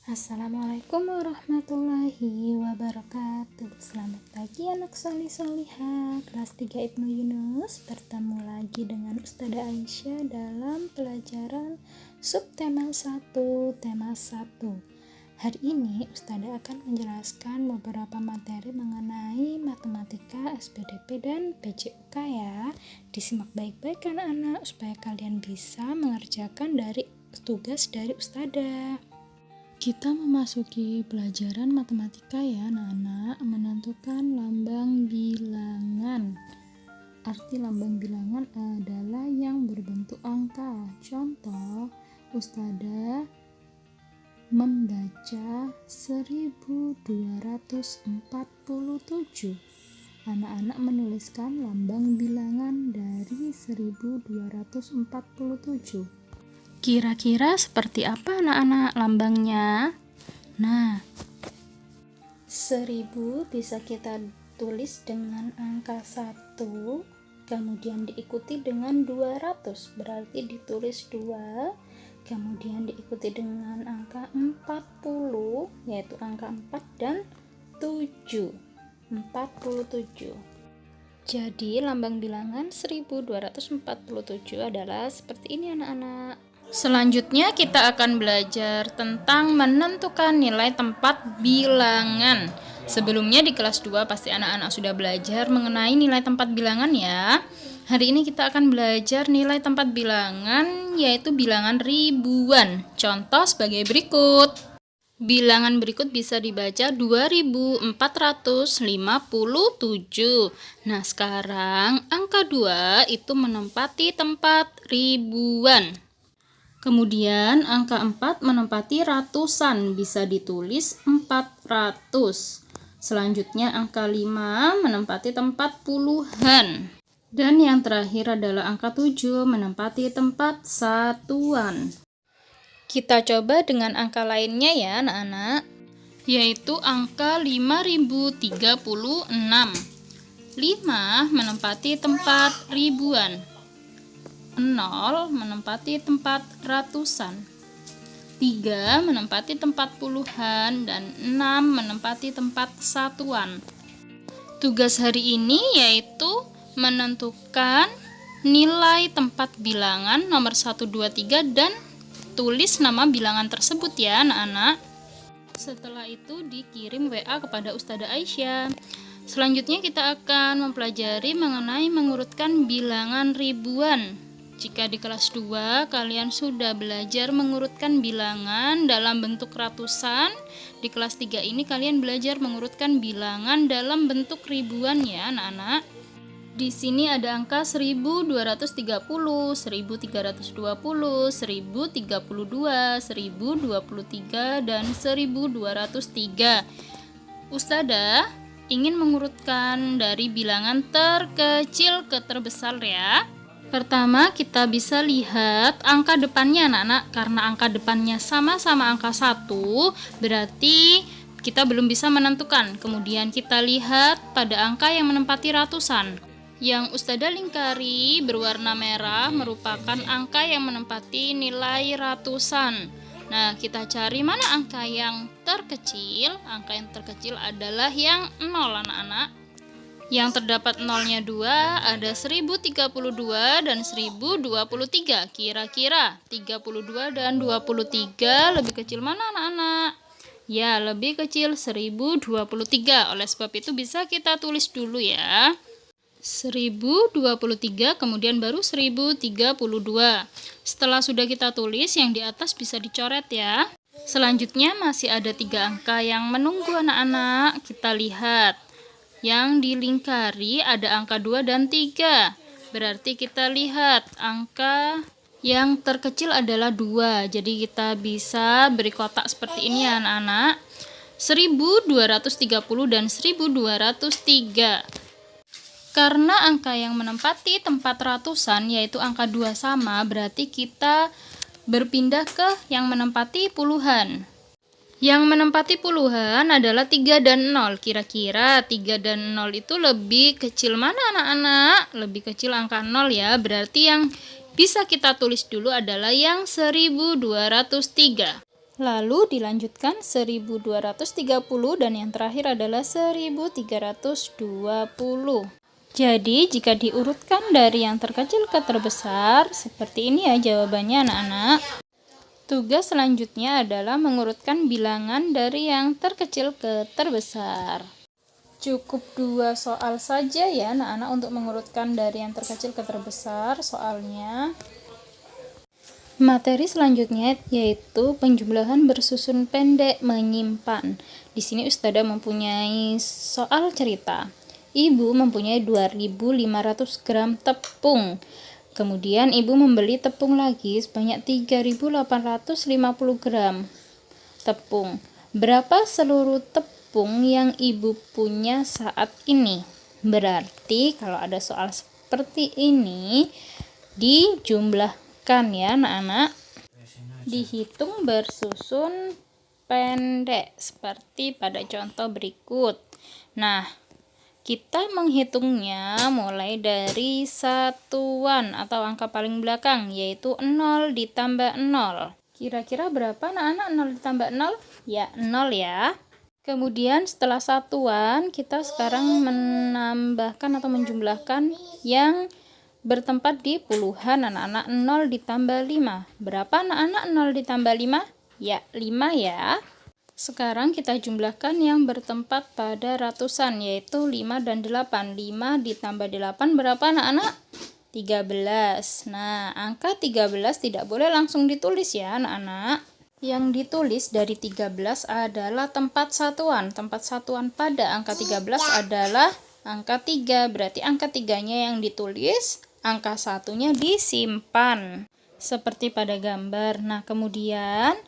Assalamualaikum warahmatullahi wabarakatuh. Selamat pagi anak solih-solihah kelas 3 Ibnu Yunus. Bertemu lagi dengan Ustadzah Aisyah dalam pelajaran subtema 1 tema 1. Hari ini Ustadzah akan menjelaskan beberapa materi mengenai matematika, SPDP dan PJUK ya. Disimak baik-baik anak-anak supaya kalian bisa mengerjakan dari tugas dari Ustadzah. Kita memasuki pelajaran matematika ya anak-anak, menentukan lambang bilangan. Arti lambang bilangan adalah yang berbentuk angka. Contoh, Ustadzah membaca 1247. Anak-anak menuliskan lambang bilangan dari 1247. Kira-kira seperti apa anak-anak lambangnya? Nah, 1000 bisa kita tulis dengan angka 1, kemudian diikuti dengan 200, berarti ditulis 2, kemudian diikuti dengan angka 40, yaitu angka 4 dan 7, 47. Jadi lambang bilangan 1247 adalah seperti ini anak-anak. Selanjutnya kita akan belajar tentang menentukan nilai tempat bilangan. Sebelumnya di kelas 2 pasti anak-anak sudah belajar mengenai nilai tempat bilangan ya. Hari ini kita akan belajar nilai tempat bilangan, yaitu bilangan ribuan. Contoh sebagai berikut. Bilangan berikut bisa dibaca 2457. Nah, sekarang angka 2 itu menempati tempat ribuan. Kemudian angka 4 menempati ratusan, bisa ditulis 400. Selanjutnya angka 5 menempati tempat puluhan. Dan yang terakhir adalah angka 7 menempati tempat satuan. Kita coba dengan angka lainnya ya anak-anak, yaitu angka 5036. 5 menempati tempat ribuan. 0 menempati tempat ratusan, 3 menempati tempat puluhan, dan 6 menempati tempat satuan. Tugas hari ini yaitu menentukan nilai tempat bilangan nomor 1, 2, 3 dan tulis nama bilangan tersebut ya anak-anak. Setelah itu dikirim WA kepada Ustadzah Aisyah. Selanjutnya kita akan mempelajari mengenai mengurutkan bilangan ribuan. Jika di kelas 2 kalian sudah belajar mengurutkan bilangan dalam bentuk ratusan, di kelas 3 ini kalian belajar mengurutkan bilangan dalam bentuk ribuan ya anak-anak. Di sini ada angka 1230, 1320, 1032, 1023 dan 1203. Ustadzah ingin mengurutkan dari bilangan terkecil ke terbesar ya. Pertama kita bisa lihat angka depannya anak-anak. Karena angka depannya sama-sama angka 1, berarti kita belum bisa menentukan. Kemudian kita lihat pada angka yang menempati ratusan. Yang Ustadzah lingkari berwarna merah merupakan angka yang menempati nilai ratusan. Nah, kita cari mana angka yang terkecil. Angka yang terkecil adalah yang 0 anak-anak. Yang terdapat nolnya 2, ada 1032 dan 1023. Kira-kira 32 dan 23 lebih kecil mana anak-anak? Ya, lebih kecil 1023. Oleh sebab itu bisa kita tulis dulu ya. 1023 kemudian baru 1032. Setelah sudah kita tulis, yang di atas bisa dicoret ya. Selanjutnya masih ada 3 angka yang menunggu anak-anak. Kita lihat. Yang dilingkari ada angka 2 dan 3. Berarti kita lihat angka yang terkecil adalah 2. Jadi kita bisa beri kotak seperti ini ya anak-anak. 1230 dan 1203. Karena angka yang menempati tempat ratusan yaitu angka 2 sama, berarti kita berpindah ke yang menempati puluhan. Yang menempati puluhan adalah 3 dan 0. Kira-kira 3 dan 0 itu lebih kecil mana anak-anak? Lebih kecil angka 0 ya. Berarti yang bisa kita tulis dulu adalah yang 1203. Lalu dilanjutkan 1230 dan yang terakhir adalah 1320. Jadi jika diurutkan dari yang terkecil ke terbesar, seperti ini ya jawabannya anak-anak. Tugas selanjutnya adalah mengurutkan bilangan dari yang terkecil ke terbesar. Cukup 2 soal saja ya anak-anak untuk mengurutkan dari yang terkecil ke terbesar soalnya. Materi selanjutnya yaitu penjumlahan bersusun pendek menyimpan. Di sini Ustadzah mempunyai soal cerita. Ibu mempunyai 2.500 gram tepung. Kemudian ibu membeli tepung lagi sebanyak 3.850 gram tepung. Berapa seluruh tepung yang ibu punya saat ini? Berarti kalau ada soal seperti ini dijumlah ya anak-anak, dihitung bersusun pendek seperti pada contoh berikut. Nah, kita menghitungnya mulai dari satuan atau angka paling belakang, yaitu 0 ditambah 0. Kira-kira berapa anak-anak 0 ditambah 0? Ya, 0 ya. Kemudian setelah satuan, kita sekarang menambahkan atau menjumlahkan yang bertempat di puluhan anak-anak. 0 ditambah 5. Berapa anak-anak 0 ditambah 5? Ya, 5 ya. Sekarang kita jumlahkan yang bertempat pada ratusan, yaitu 5 dan 8. 5 ditambah 8 berapa anak-anak? 13. Nah, angka 13 tidak boleh langsung ditulis ya anak-anak. Yang ditulis dari 13 adalah tempat satuan. Tempat satuan pada angka 13 adalah angka 3. Berarti angka 3-nya yang ditulis, angka 1-nya disimpan. Seperti pada gambar. Nah, kemudian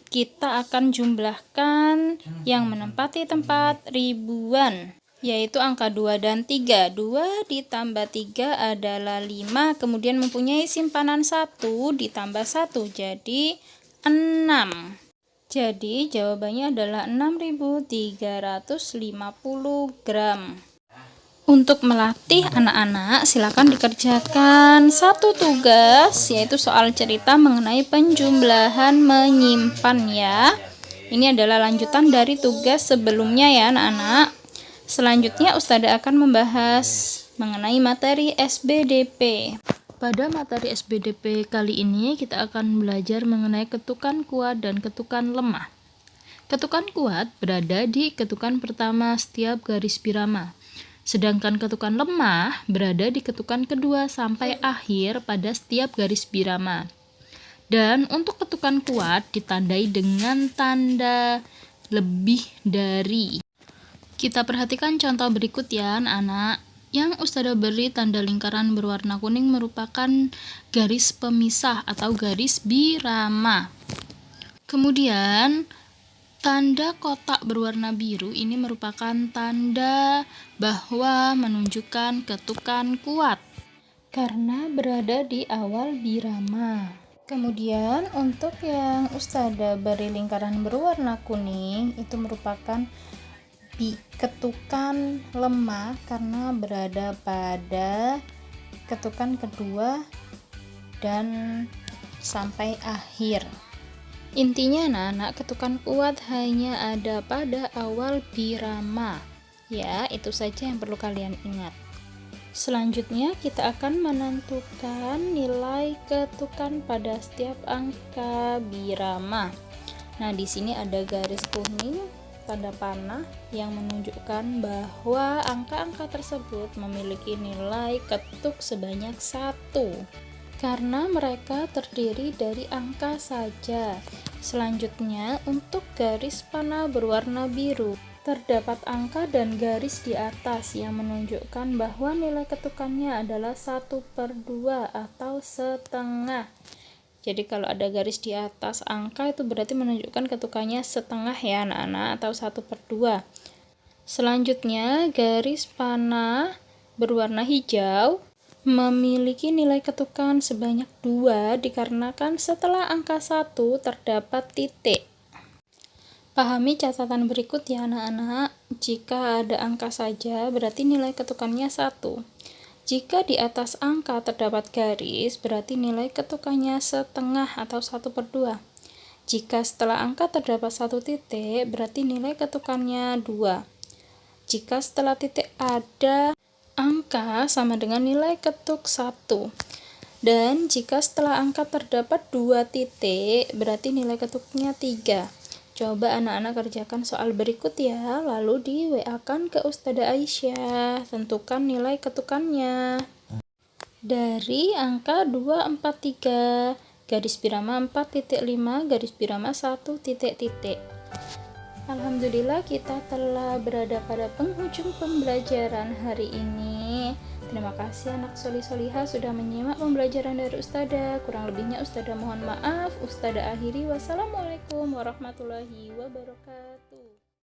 kita akan jumlahkan yang menempati tempat ribuan, yaitu angka 2 dan 3. 2 ditambah 3 adalah 5, kemudian mempunyai simpanan 1 ditambah 1, jadi 6. Jadi jawabannya adalah 6.350 gram. Untuk melatih anak-anak, silakan dikerjakan satu tugas, yaitu soal cerita mengenai penjumlahan menyimpan ya. Ini adalah lanjutan dari tugas sebelumnya ya anak-anak. Selanjutnya Ustadzah akan membahas mengenai materi SBDP. Pada materi SBDP kali ini kita akan belajar mengenai ketukan kuat dan ketukan lemah. Ketukan kuat berada di ketukan pertama setiap garis birama. Sedangkan ketukan lemah berada di ketukan kedua sampai akhir pada setiap garis birama. Dan untuk ketukan kuat ditandai dengan tanda lebih dari. Kita perhatikan contoh berikut ya anak-anak. Yang Ustadzah beri tanda lingkaran berwarna kuning merupakan garis pemisah atau garis birama. Kemudian tanda kotak berwarna biru ini merupakan tanda bahwa menunjukkan ketukan kuat karena berada di awal birama. Kemudian untuk yang Ustadzah beri lingkaran berwarna kuning itu merupakan ketukan lemah karena berada pada ketukan kedua dan sampai akhir. Intinya anak-anak, ketukan kuat hanya ada pada awal birama. Ya, itu saja yang perlu kalian ingat. Selanjutnya kita akan menentukan nilai ketukan pada setiap angka birama. Nah, di sini ada garis kuning pada panah yang menunjukkan bahwa angka-angka tersebut memiliki nilai ketuk sebanyak 1. Karena mereka terdiri dari angka saja. Selanjutnya, untuk garis panah berwarna biru, terdapat angka dan garis di atas yang menunjukkan bahwa nilai ketukannya adalah 1/2 atau setengah. Jadi kalau ada garis di atas angka itu berarti menunjukkan ketukannya setengah ya anak-anak, atau 1/2. Selanjutnya, garis panah berwarna hijau memiliki nilai ketukan sebanyak 2 dikarenakan setelah angka 1 terdapat titik. Pahami catatan berikut ya anak-anak. Jika ada angka saja berarti nilai ketukannya 1. Jika di atas angka terdapat garis berarti nilai ketukannya setengah atau 1/2. Jika setelah angka terdapat satu titik, berarti nilai ketukannya 2. Jika setelah titik ada angka sama dengan nilai ketuk 1. Dan jika setelah angka terdapat 2 titik, berarti nilai ketuknya 3. Coba anak-anak kerjakan soal berikut ya, lalu di WA-kan ke Ustazah Aisyah. Tentukan nilai ketukannya. Dari angka 243, garis birama 4.5, garis birama 1 titik-titik. Alhamdulillah kita telah berada pada penghujung pembelajaran hari ini. Terima kasih anak solih-solihah sudah menyimak pembelajaran dari Ustazah. Kurang lebihnya Ustazah mohon maaf. Ustazah akhiri. Wassalamualaikum warahmatullahi wabarakatuh.